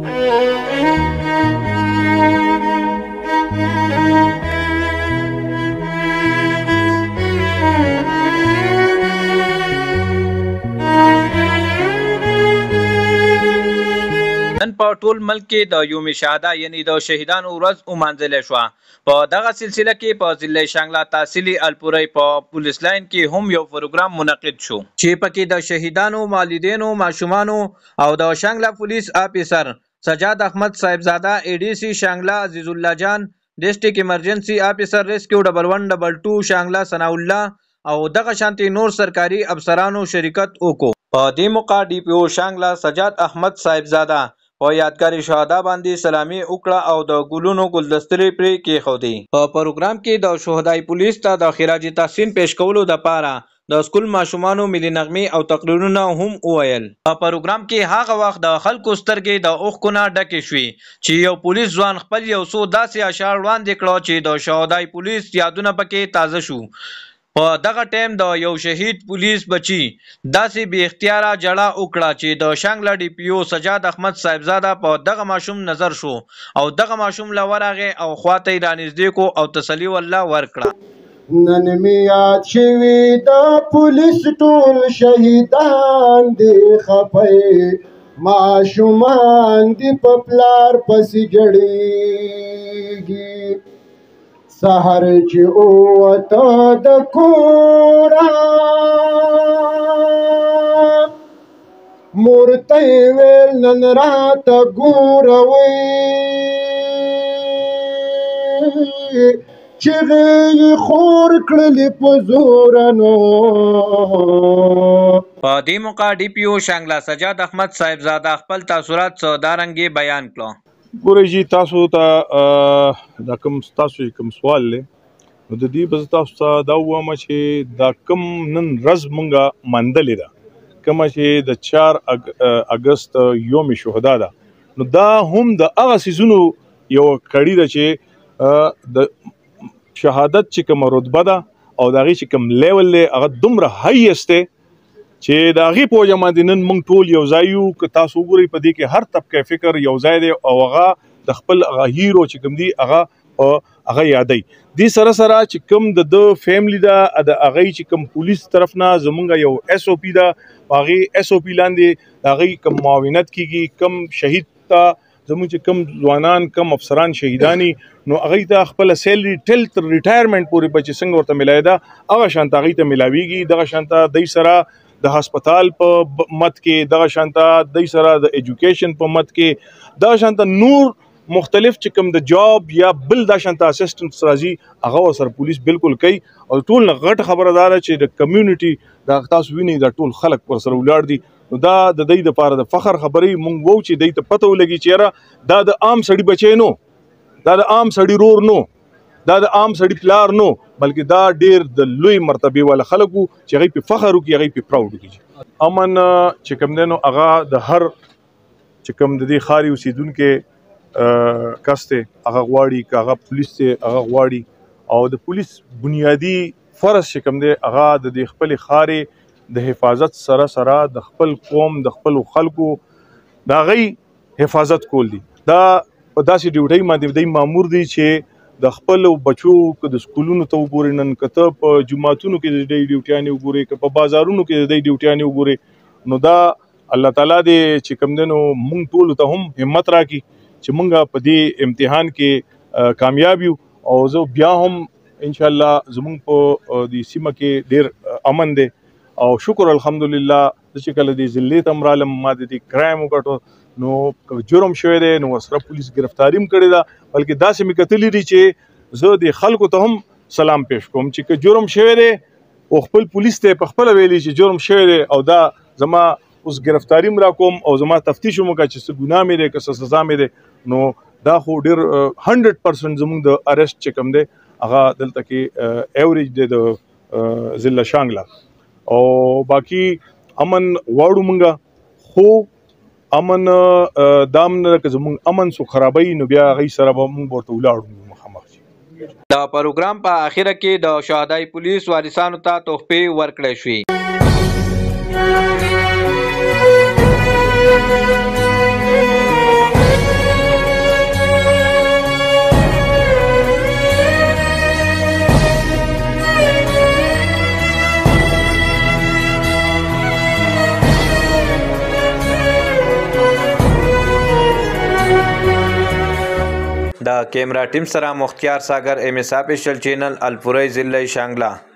نن په ټول ملک کې د یوم شهدا یعنی د شهیدانو ورځ ومانځل شوه. په دغه سلسله کې په ضلع شانګله تحصیلي الپورۍ په پولیس لاین کې هم یو پروګرام منعقد شو چې پکې د شهیدانو والدینو ماشومانو او د شانګله پولیس افیسر سجاد احمد صاحبزاده ADC شانګله عزیز الله جان ډسټریکټ ایمرجنسي افیسر ریسکیو 1122 شانګله ثناء الله او دغه شانتي نور سرکاري افسرانو شرکت وکړو. په دې موقع DPO شانګله سجاد احمد صاحبزاده په یادګاري شهدا باندې سلامي وکړه او د ګلونو ګلدستې پرې کېښودې. په پروګرام کې د شهدای پولیس ته د خراج تحسین پیش کولو دپاره د سکول ماشومانو ملي نغمې او تقریرونه هم وویل. په پروګرام کې هغه وخت د خلکو سترګې د اوښکو نه ډکې شوې چې یو پولیس ځوان خپل یو څو داسې اشعار وړاندې کړه چې د شهدای پولیس یادونه پکې تازه شو. په دغه ټیم د یو شهید پولیس بچی داسې بې اختیاره جړه وکړه چې د شانګله DPO سجاد احمد صاحبزاده په دغه ماشوم نظر شو او دغه ماشوم له ورغې او خواته یې رانږدې کو او تسلي والله ورکړه. نن مې یاد شوي د پولیس ټول شهیدان دي خفه ماشومان دي په پلار پسې جړېږي سحر چې اوته د کوره مور ته یې ویل نن راته ګوره وی چغې یې خور کړلې په زوره نو. په دې موقع DPO شانګله سجاد احمد صاحبزاده خپل تاثرات دارنګې بیان کړه. ګورئ جی تاسو ته دا کوم تاسو کوم سوال دی نو د دې به تاسو ته دا ووایم چې دا کوم نن ورځ مونږه ماندلې ده کومه چې د 4 اګست یوم شهدا ده نو دا هم د هغه څیزونو یو کړي ده چې د شهادت چې کومه رتبه ده او د هغې چې کوم لیول دی هغه دومره هایسټ دی چې د هغې په وجه باندې نن موږ ټول یو ځای یو. که تاسو وګورئ په دې کې هر طبقه فکر یو ځای دی او هغه د خپل هغه هیرو چې کوم دی هغه یادوي. دې سره سره چې کوم د فیملی ده د هغې چې کوم پولیس طرف نه زمونږ یو SOP ده په هغې SOP لاندې د هغې کوم معاونت کیږي کوم شهید ته زموږ چې کوم ځوانان کوم افسران شهیدانی نو هغې ته خپله سیلري ټل تر ریټایرمنټ پورې به چې څنګه ورته میلایي ده هغه شانته هغې ته میلاویږي. دغه شانته دوی سره د هسپتال په مد کې دغه شانته دوی سره د ایجوکیشن په مد کې دغه شانته نور مختلف چې کوم د جاب یا بل دا شانته اسسټنټس راځي هغه ورسره پولیس بالکل کوي او ټول نه غټ خبره دا ده چې د کمیونټي دا تاسو وینئ دا ټول خلک ورسره ولاړ دي نو دا د دوی دپاره د فخر خبرې مونږ وو چې دوی ته پته ولګي چې یاره دا د عام سړي بچی نو دا د عام سړي رور نو دا د عام سړي پلار نو بلکې دا ډیر د لوی مرتبه والا خلکو چې هغې پې فخر وکړي هغې پې پراوډ وکړي. امن چې کوم دی نو هغه د هر چې کوم د دې ښاري اوسېدونکی کس دی هغه غواړي که هغه پولیس دی هغه غواړي او د پولیس بنیادي فرض چې کوم دی هغه د دې خپلې ښارې د حفاظت سره سره د خپل قوم د خپلو خلکو د هغې حفاظت کول دي. دا په داسې ډیوټۍ باندې دوی مامور دي چې د خپلو بچو که د سکولونو ته وګورئ نن که ته په جوماتونو کې د دوی ډیوټیانې وګورئ که په بازارونو کې د دوی ډیوټیانې وګورئ نو دا الله تعالی دې چې کوم دی نو موږ ټولو ته هم همت راکړي چې موږ په دې امتحان کې کامیاب یو او زه بیا هم انشاءالله زموږ په دې سیمه کې ډېر امن دی او شکر الحمدلله زه چې کله دې ضلعې ته هم رالم ما د دې کرایم وګټو نو جرم شوی دی نو ورسره پولیس ګرفتاري هم کړې ده بلکې داسې مې کتلي دي چې زه د خلکو ته هم سلام پیش کوم چې که جرم شوی دی او خپل پولیس ته په خپله ویلي چې جرم شوی دی او دا زما اوس ګرفتاري هم راکوم او زما تفتیش هم وکړه چې څه ګناه مې دی که څه سزا مې دی نو دا خو ډېر 100% زموږ د ارسټ چې کوم دی هغه دلته کې ایوریج دی د ضلع شانګله او باقي امن غواړو مونږه خو امن دام نه که زموږ امن سو خرابوي نو بیا هغې سره به مونږ ورته ولاړو مخامخ شي. د پروګرام په اخره کې د شهدای پولیس وارثانو ته تحفې ورکړې شوې. د کیمرا ټیم سره مختیار ساگر MS افیشل چینل الپورۍ ضلع شانګله.